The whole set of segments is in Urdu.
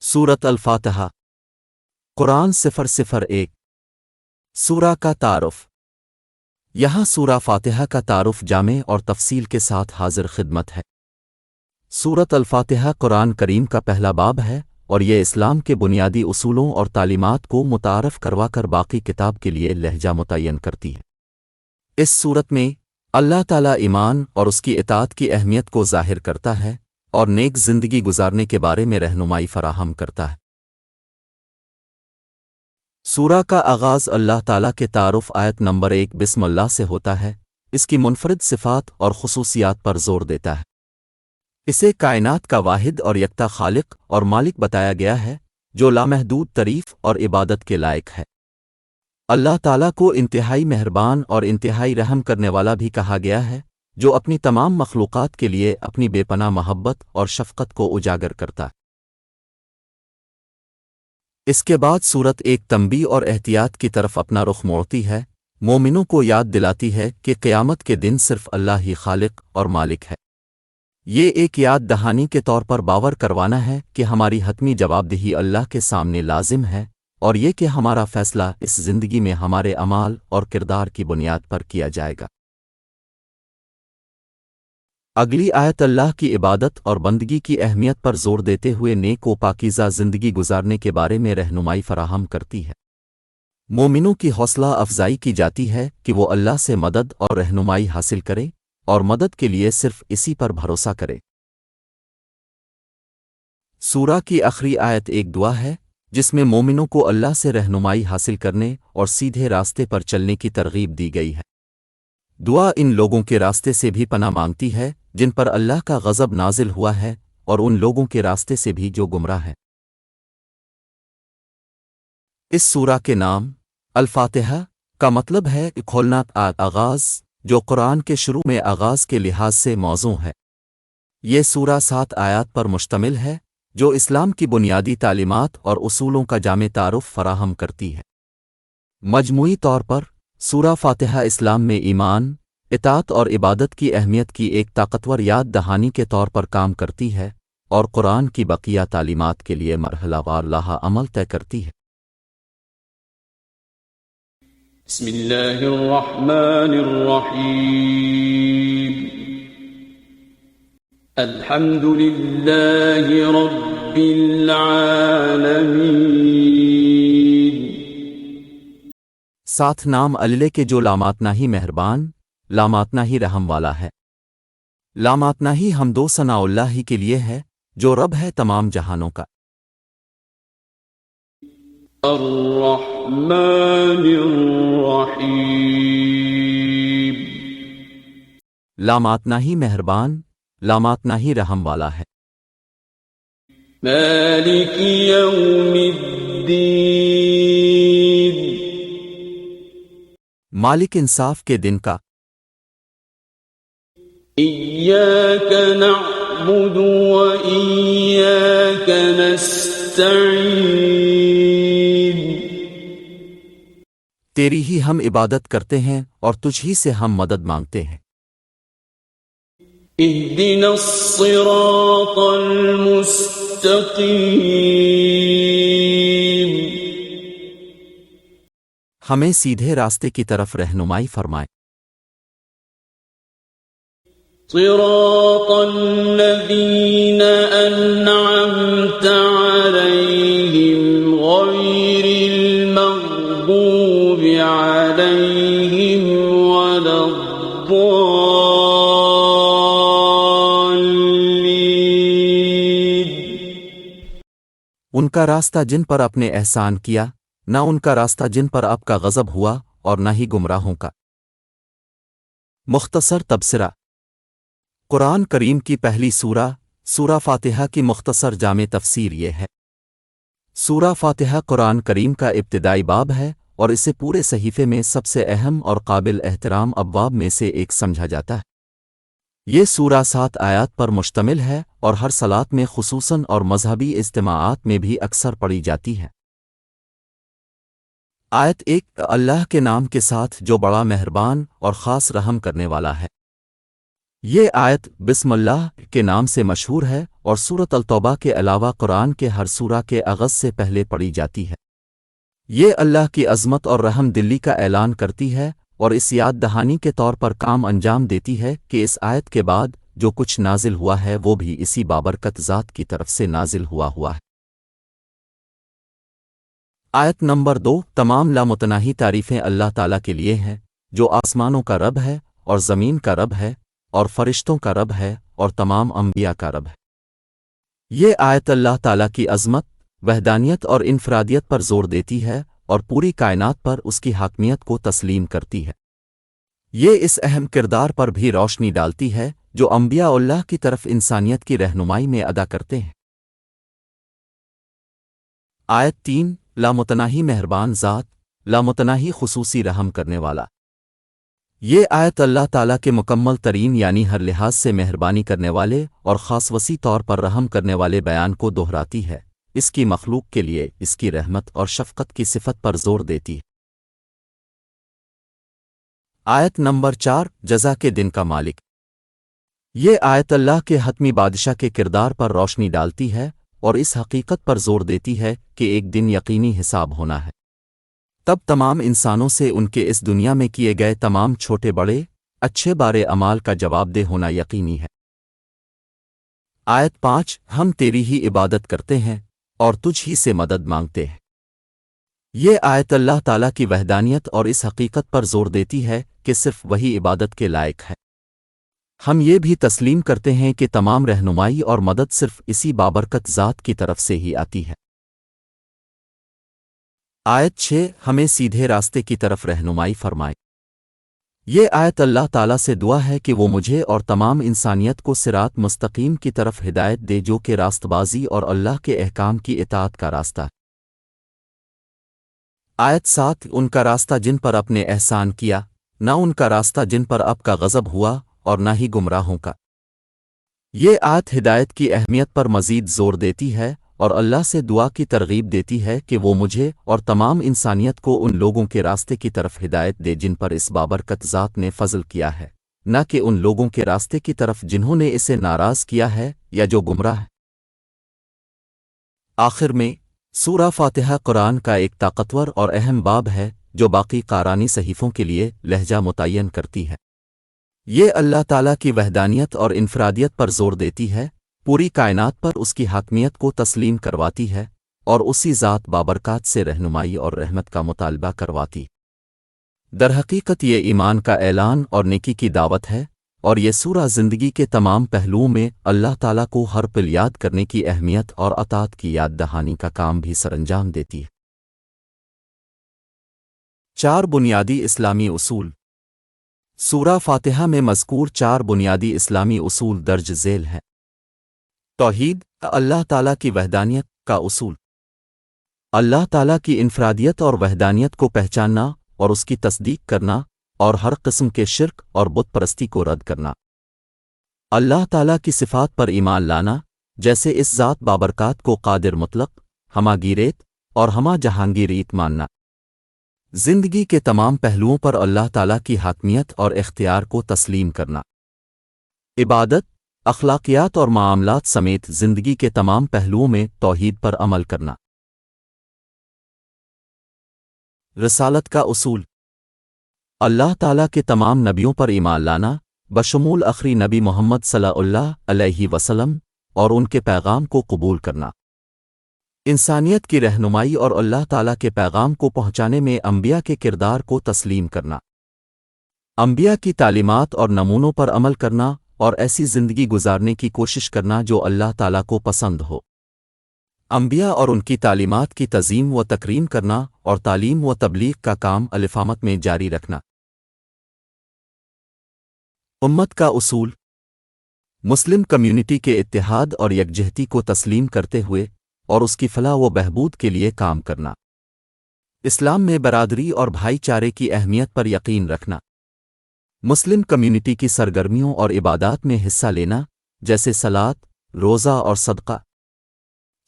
سورۃ الفاتحہ قرآن 001 سورہ کا تعارف۔ یہاں سورہ فاتحہ کا تعارف جامع اور تفصیل کے ساتھ حاضر خدمت ہے۔ سورۃ الفاتحہ قرآن کریم کا پہلا باب ہے اور یہ اسلام کے بنیادی اصولوں اور تعلیمات کو متعارف کروا کر باقی کتاب کے لیے لہجہ متعین کرتی ہے۔ اس صورت میں اللہ تعالیٰ ایمان اور اس کی اطاعت کی اہمیت کو ظاہر کرتا ہے اور نیک زندگی گزارنے کے بارے میں رہنمائی فراہم کرتا ہے۔ سورہ کا آغاز اللہ تعالیٰ کے تعارف آیت نمبر 1 بسم اللہ سے ہوتا ہے۔ اس کی منفرد صفات اور خصوصیات پر زور دیتا ہے۔ اسے کائنات کا واحد اور یکتا خالق اور مالک بتایا گیا ہے جو لامحدود تعریف اور عبادت کے لائق ہے۔ اللہ تعالیٰ کو انتہائی مہربان اور انتہائی رحم کرنے والا بھی کہا گیا ہے جو اپنی تمام مخلوقات کے لیے اپنی بے پناہ محبت اور شفقت کو اجاگر کرتا ہے۔ اس کے بعد سورت ایک تنبیہ اور احتیاط کی طرف اپنا رخ موڑتی ہے، مومنوں کو یاد دلاتی ہے کہ قیامت کے دن صرف اللہ ہی خالق اور مالک ہے۔ یہ ایک یاد دہانی کے طور پر باور کروانا ہے کہ ہماری حتمی جواب دہی اللہ کے سامنے لازم ہے اور یہ کہ ہمارا فیصلہ اس زندگی میں ہمارے اعمال اور کردار کی بنیاد پر کیا جائے گا۔ اگلی آیت اللہ کی عبادت اور بندگی کی اہمیت پر زور دیتے ہوئے نیک و پاکیزہ زندگی گزارنے کے بارے میں رہنمائی فراہم کرتی ہے۔ مومنوں کی حوصلہ افزائی کی جاتی ہے کہ وہ اللہ سے مدد اور رہنمائی حاصل کرے اور مدد کے لیے صرف اسی پر بھروسہ کرے۔ سورہ کی آخری آیت ایک دعا ہے جس میں مومنوں کو اللہ سے رہنمائی حاصل کرنے اور سیدھے راستے پر چلنے کی ترغیب دی گئی ہے۔ دعا ان لوگوں کے راستے سے بھی پناہ مانگتی ہے جن پر اللہ کا غضب نازل ہوا ہے اور ان لوگوں کے راستے سے بھی جو گمراہ ہیں۔ اس سورہ کے نام الفاتحہ کا مطلب ہے کھولنا، آغاز، جو قرآن کے شروع میں آغاز کے لحاظ سے موزوں ہے۔ یہ سورہ 7 آیات پر مشتمل ہے جو اسلام کی بنیادی تعلیمات اور اصولوں کا جامع تعارف فراہم کرتی ہے۔ مجموعی طور پر سورہ فاتحہ اسلام میں ایمان، اطاعت اور عبادت کی اہمیت کی ایک طاقتور یاد دہانی کے طور پر کام کرتی ہے اور قرآن کی بقیہ تعلیمات کے لیے مرحلہ وار لاہ عمل طے کرتی ہے۔ بسم اللہ الرحمن الرحیم الحمد للہ رب العالمین۔ ساتھ نام اللہ کے جو لاماتنا ہی مہربان، لاماتنا ہی رحم والا ہے۔ لاماتنا ہی حمد و ثناء اللہ ہی کے لیے ہے جو رب ہے تمام جہانوں کا۔ الرحمن الرحیم لاماتنا ہی مہربان، لاماتنا ہی رحم والا ہے۔ مالک یوم الدین مالک انصاف کے دن کا۔ ایاک نعبد و ایاک نستعین تیری ہی ہم عبادت کرتے ہیں اور تجھ ہی سے ہم مدد مانگتے ہیں۔ اہدنا الصراط المستقیم ہمیں سیدھے راستے کی طرف رہنمائی فرمائے۔ صراط الذین انعمت علیہم غیر المغضوب علیہم ولا الضالین۔ ان کا راستہ جن پر اپنے احسان کیا، نہ ان کا راستہ جن پر آپ کا غضب ہوا اور نہ ہی گمراہوں کا۔ مختصر تبصرہ۔ قرآن کریم کی پہلی سورہ فاتحہ کی مختصر جامع تفسیر یہ ہے۔ سورہ فاتحہ قرآن کریم کا ابتدائی باب ہے اور اسے پورے صحیفے میں سب سے اہم اور قابل احترام ابواب میں سے ایک سمجھا جاتا ہے۔ یہ سورہ 7 آیات پر مشتمل ہے اور ہر صلات میں خصوصاً اور مذہبی اجتماعات میں بھی اکثر پڑھی جاتی ہے۔ آیت 1 اللہ کے نام کے ساتھ جو بڑا مہربان اور خاص رحم کرنے والا ہے۔ یہ آیت بسم اللہ کے نام سے مشہور ہے اور سورۃ التوبہ کے علاوہ قرآن کے ہر سورہ کے آغاز سے پہلے پڑھی جاتی ہے۔ یہ اللہ کی عظمت اور رحم دلی کا اعلان کرتی ہے اور اس یاد دہانی کے طور پر کام انجام دیتی ہے کہ اس آیت کے بعد جو کچھ نازل ہوا ہے وہ بھی اسی بابرکت ذات کی طرف سے نازل ہوا ہے۔ آیت نمبر 2 تمام لامتناہی تعریفیں اللہ تعالیٰ کے لیے ہیں جو آسمانوں کا رب ہے اور زمین کا رب ہے اور فرشتوں کا رب ہے اور تمام انبیاء کا رب ہے۔ یہ آیت اللہ تعالیٰ کی عظمت، وحدانیت اور انفرادیت پر زور دیتی ہے اور پوری کائنات پر اس کی حاکمیت کو تسلیم کرتی ہے۔ یہ اس اہم کردار پر بھی روشنی ڈالتی ہے جو انبیاء اللہ کی طرف انسانیت کی رہنمائی میں ادا کرتے ہیں۔ آیت 3 لامتناہی مہربان ذات، لامتناہی خصوصی رحم کرنے والا۔ یہ آیت اللہ تعالیٰ کے مکمل ترین یعنی ہر لحاظ سے مہربانی کرنے والے اور خاص وسیع طور پر رحم کرنے والے بیان کو دہراتی ہے، اس کی مخلوق کے لیے اس کی رحمت اور شفقت کی صفت پر زور دیتی ہے۔ آیت نمبر 4 جزا کے دن کا مالک۔ یہ آیت اللہ کے حتمی بادشاہ کے کردار پر روشنی ڈالتی ہے اور اس حقیقت پر زور دیتی ہے کہ ایک دن یقینی حساب ہونا ہے۔ تب تمام انسانوں سے ان کے اس دنیا میں کیے گئے تمام چھوٹے بڑے اچھے بارے اعمال کا جواب دہ ہونا یقینی ہے۔ آیت 5 ہم تیری ہی عبادت کرتے ہیں اور تجھ ہی سے مدد مانگتے ہیں۔ یہ آیت اللہ تعالیٰ کی وحدانیت اور اس حقیقت پر زور دیتی ہے کہ صرف وہی عبادت کے لائق ہے۔ ہم یہ بھی تسلیم کرتے ہیں کہ تمام رہنمائی اور مدد صرف اسی بابرکت ذات کی طرف سے ہی آتی ہے۔ آیت 6 ہمیں سیدھے راستے کی طرف رہنمائی فرمائے۔ یہ آیت اللہ تعالیٰ سے دعا ہے کہ وہ مجھے اور تمام انسانیت کو صراط مستقیم کی طرف ہدایت دے جو کہ راست بازی اور اللہ کے احکام کی اطاعت کا راستہ ہے۔ آیت 7 ان کا راستہ جن پر اپنے احسان کیا، نہ ان کا راستہ جن پر اب کا غضب ہوا اور نہ ہی گمراہوں کا۔ یہ آیت ہدایت کی اہمیت پر مزید زور دیتی ہے اور اللہ سے دعا کی ترغیب دیتی ہے کہ وہ مجھے اور تمام انسانیت کو ان لوگوں کے راستے کی طرف ہدایت دے جن پر اس بابرکت ذات نے فضل کیا ہے، نہ کہ ان لوگوں کے راستے کی طرف جنہوں نے اسے ناراض کیا ہے یا جو گمراہ ہے۔ آخر میں سورہ فاتحہ قرآن کا ایک طاقتور اور اہم باب ہے جو باقی قارآنی صحیفوں کے لیے لہجہ متعین کرتی ہے۔ یہ اللہ تعالیٰ کی وحدانیت اور انفرادیت پر زور دیتی ہے، پوری کائنات پر اس کی حاکمیت کو تسلیم کرواتی ہے اور اسی ذات بابرکات سے رہنمائی اور رحمت کا مطالبہ کرواتی۔ درحقیقت یہ ایمان کا اعلان اور نیکی کی دعوت ہے اور یہ سورہ زندگی کے تمام پہلوؤں میں اللہ تعالیٰ کو ہر پل یاد کرنے کی اہمیت اور اطاعت کی یاد دہانی کا کام بھی سرانجام دیتی ہے۔ 4 بنیادی اسلامی اصول۔ سورہ فاتحہ میں مذکور 4 بنیادی اسلامی اصول درج ذیل ہیں۔ توحید، اللہ تعالیٰ کی وحدانیت کا اصول، اللہ تعالیٰ کی انفرادیت اور وحدانیت کو پہچاننا اور اس کی تصدیق کرنا اور ہر قسم کے شرک اور بت پرستی کو رد کرنا، اللہ تعالیٰ کی صفات پر ایمان لانا جیسے اس ذات بابرکات کو قادر مطلق، ہمہ گیریت اور ہمہ جہانگیریت ماننا، زندگی کے تمام پہلوؤں پر اللہ تعالیٰ کی حاکمیت اور اختیار کو تسلیم کرنا، عبادت، اخلاقیات اور معاملات سمیت زندگی کے تمام پہلوؤں میں توحید پر عمل کرنا۔ رسالت کا اصول، اللہ تعالیٰ کے تمام نبیوں پر ایمان لانا بشمول آخری نبی محمد صلی اللہ علیہ وسلم اور ان کے پیغام کو قبول کرنا، انسانیت کی رہنمائی اور اللہ تعالیٰ کے پیغام کو پہنچانے میں انبیاء کے کردار کو تسلیم کرنا، انبیاء کی تعلیمات اور نمونوں پر عمل کرنا اور ایسی زندگی گزارنے کی کوشش کرنا جو اللہ تعالیٰ کو پسند ہو، انبیاء اور ان کی تعلیمات کی تعظیم و تکریم کرنا اور تعلیم و تبلیغ کا کام الفامت میں جاری رکھنا۔ امت کا اصول، مسلم کمیونٹی کے اتحاد اور یکجہتی کو تسلیم کرتے ہوئے اور اس کی فلاح و بہبود کے لیے کام کرنا، اسلام میں برادری اور بھائی چارے کی اہمیت پر یقین رکھنا، مسلم کمیونٹی کی سرگرمیوں اور عبادات میں حصہ لینا جیسے صلاۃ، روزہ اور صدقہ،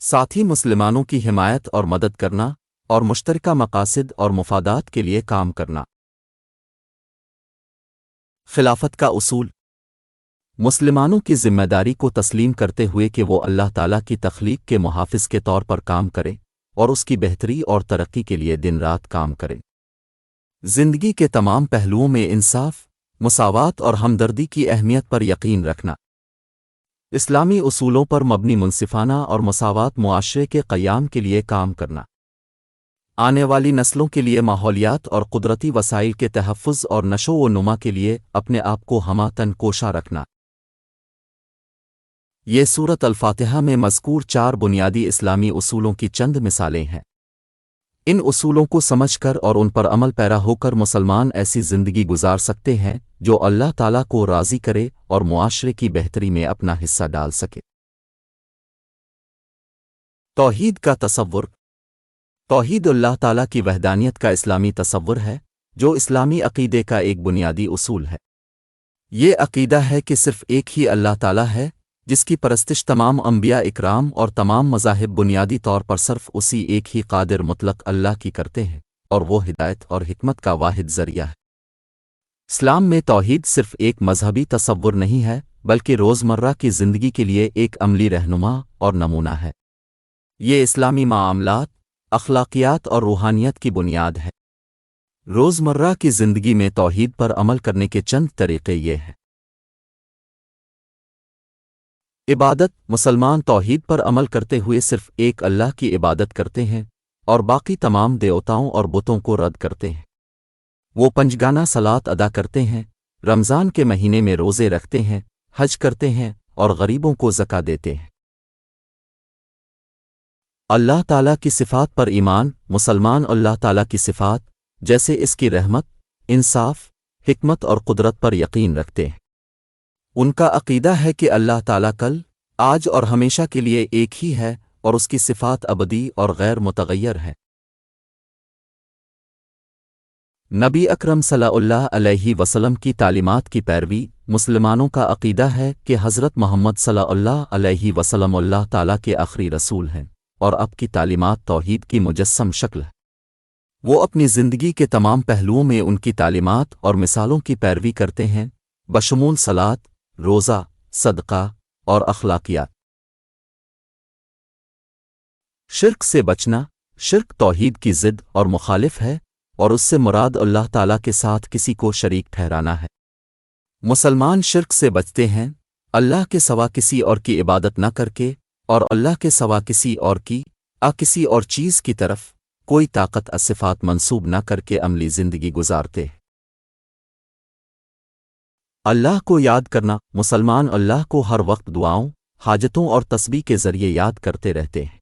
ساتھ ہی مسلمانوں کی حمایت اور مدد کرنا اور مشترکہ مقاصد اور مفادات کے لیے کام کرنا۔ خلافت کا اصول، مسلمانوں کی ذمہ داری کو تسلیم کرتے ہوئے کہ وہ اللہ تعالیٰ کی تخلیق کے محافظ کے طور پر کام کرے اور اس کی بہتری اور ترقی کے لیے دن رات کام کرے۔ زندگی کے تمام پہلوؤں میں انصاف، مساوات اور ہمدردی کی اہمیت پر یقین رکھنا۔ اسلامی اصولوں پر مبنی منصفانہ اور مساوات معاشرے کے قیام کے لیے کام کرنا۔ آنے والی نسلوں کے لیے ماحولیات اور قدرتی وسائل کے تحفظ اور نشو و نما کے لیے اپنے آپ کو ہمہ کوشاں رکھنا۔ یہ سورۃ الفاتحہ میں مذکور 4 بنیادی اسلامی اصولوں کی چند مثالیں ہیں۔ ان اصولوں کو سمجھ کر اور ان پر عمل پیرا ہو کر مسلمان ایسی زندگی گزار سکتے ہیں جو اللہ تعالیٰ کو راضی کرے اور معاشرے کی بہتری میں اپنا حصہ ڈال سکے۔ توحید کا تصور۔ توحید اللہ تعالیٰ کی وحدانیت کا اسلامی تصور ہے جو اسلامی عقیدے کا ایک بنیادی اصول ہے۔ یہ عقیدہ ہے کہ صرف ایک ہی اللہ تعالیٰ ہے جس کی پرستش تمام انبیاء اکرام اور تمام مذاہب بنیادی طور پر صرف اسی ایک ہی قادر مطلق اللہ کی کرتے ہیں، اور وہ ہدایت اور حکمت کا واحد ذریعہ ہے۔ اسلام میں توحید صرف ایک مذہبی تصور نہیں ہے بلکہ روزمرہ کی زندگی کے لیے ایک عملی رہنما اور نمونہ ہے۔ یہ اسلامی معاملات، اخلاقیات اور روحانیت کی بنیاد ہے۔ روزمرہ کی زندگی میں توحید پر عمل کرنے کے چند طریقے یہ ہیں۔ عبادت۔ مسلمان توحید پر عمل کرتے ہوئے صرف ایک اللہ کی عبادت کرتے ہیں اور باقی تمام دیوتاؤں اور بتوں کو رد کرتے ہیں۔ وہ پنجگانہ صلات ادا کرتے ہیں، رمضان کے مہینے میں روزے رکھتے ہیں، حج کرتے ہیں اور غریبوں کو زکوٰۃ دیتے ہیں۔ اللہ تعالیٰ کی صفات پر ایمان۔ مسلمان اللہ تعالیٰ کی صفات جیسے اس کی رحمت، انصاف، حکمت اور قدرت پر یقین رکھتے ہیں۔ ان کا عقیدہ ہے کہ اللہ تعالیٰ کل، آج اور ہمیشہ کے لیے ایک ہی ہے اور اس کی صفات ابدی اور غیر متغیر ہیں۔ نبی اکرم صلی اللہ علیہ وسلم کی تعلیمات کی پیروی۔ مسلمانوں کا عقیدہ ہے کہ حضرت محمد صلی اللہ علیہ وسلم اللہ تعالیٰ کے آخری رسول ہیں اور اب کی تعلیمات توحید کی مجسم شکل ہے۔ وہ اپنی زندگی کے تمام پہلوؤں میں ان کی تعلیمات اور مثالوں کی پیروی کرتے ہیں، بشمول صلات، روزہ، صدقہ اور اخلاقیات۔ شرک سے بچنا۔ شرک توحید کی ضد اور مخالف ہے اور اس سے مراد اللہ تعالیٰ کے ساتھ کسی کو شریک ٹھہرانا ہے۔ مسلمان شرک سے بچتے ہیں، اللہ کے سوا کسی اور کی عبادت نہ کر کے اور اللہ کے سوا کسی اور کی کسی اور چیز کی طرف کوئی طاقت صفات منسوب نہ کر کے عملی زندگی گزارتے ہیں۔ اللہ کو یاد کرنا۔ مسلمان اللہ کو ہر وقت دعاؤں، حاجتوں اور تسبیح کے ذریعے یاد کرتے رہتے ہیں۔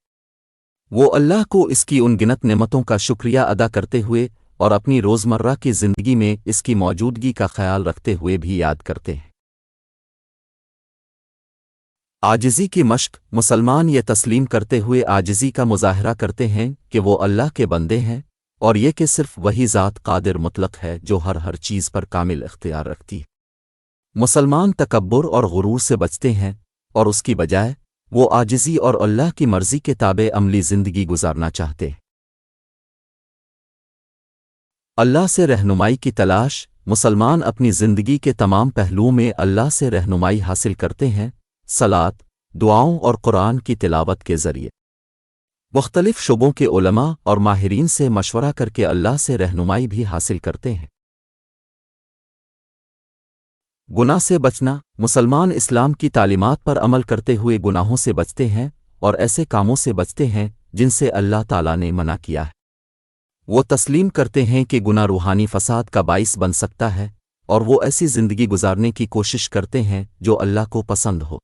وہ اللہ کو اس کی ان گنت نعمتوں کا شکریہ ادا کرتے ہوئے اور اپنی روزمرہ کی زندگی میں اس کی موجودگی کا خیال رکھتے ہوئے بھی یاد کرتے ہیں۔ عاجزی کی مشق۔ مسلمان یہ تسلیم کرتے ہوئے عاجزی کا مظاہرہ کرتے ہیں کہ وہ اللہ کے بندے ہیں اور یہ کہ صرف وہی ذات قادر مطلق ہے جو ہر چیز پر کامل اختیار رکھتی ہے۔ مسلمان تکبر اور غرور سے بچتے ہیں اور اس کی بجائے وہ عاجزی اور اللہ کی مرضی کے تابع عملی زندگی گزارنا چاہتے ہیں۔ اللہ سے رہنمائی کی تلاش۔ مسلمان اپنی زندگی کے تمام پہلوؤں میں اللہ سے رہنمائی حاصل کرتے ہیں، صلات، دعاؤں اور قرآن کی تلاوت کے ذریعے۔ مختلف شعبوں کے علماء اور ماہرین سے مشورہ کر کے اللہ سے رہنمائی بھی حاصل کرتے ہیں۔ گناہ سے بچنا۔ مسلمان اسلام کی تعلیمات پر عمل کرتے ہوئے گناہوں سے بچتے ہیں اور ایسے کاموں سے بچتے ہیں جن سے اللہ تعالیٰ نے منع کیا ہے۔ وہ تسلیم کرتے ہیں کہ گناہ روحانی فساد کا باعث بن سکتا ہے اور وہ ایسی زندگی گزارنے کی کوشش کرتے ہیں جو اللہ کو پسند ہو۔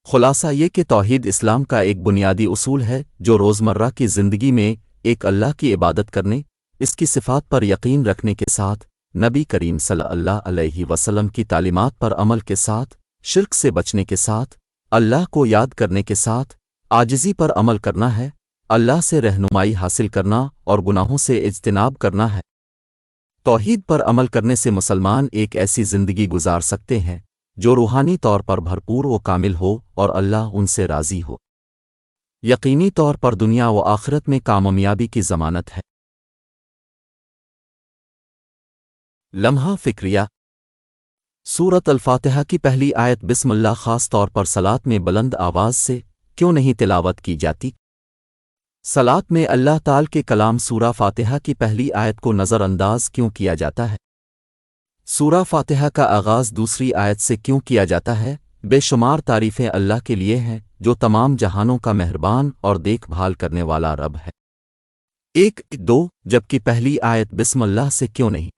خلاصہ یہ کہ توحید اسلام کا ایک بنیادی اصول ہے جو روزمرہ کی زندگی میں ایک اللہ کی عبادت کرنے، اس کی صفات پر یقین رکھنے کے ساتھ نبی کریم صلی اللہ علیہ وسلم کی تعلیمات پر عمل کے ساتھ، شرک سے بچنے کے ساتھ، اللہ کو یاد کرنے کے ساتھ، عاجزی پر عمل کرنا ہے، اللہ سے رہنمائی حاصل کرنا اور گناہوں سے اجتناب کرنا ہے۔ توحید پر عمل کرنے سے مسلمان ایک ایسی زندگی گزار سکتے ہیں جو روحانی طور پر بھرپور و کامل ہو اور اللہ ان سے راضی ہو۔ یقینی طور پر دنیا و آخرت میں کامیابی کی ضمانت ہے۔ لمحہ فکریہ۔ سورت الفاتحہ کی پہلی آیت بسم اللہ خاص طور پر صلات میں بلند آواز سے کیوں نہیں تلاوت کی جاتی؟ صلات میں اللہ تعالی کے کلام سورہ فاتحہ کی پہلی آیت کو نظر انداز کیوں کیا جاتا ہے؟ سورہ فاتحہ کا آغاز دوسری آیت سے کیوں کیا جاتا ہے؟ بے شمار تعریفیں اللہ کے لیے ہیں جو تمام جہانوں کا مہربان اور دیکھ بھال کرنے والا رب ہے۔ 1-2 جبکہ پہلی آیت بسم اللہ سے کیوں نہیں؟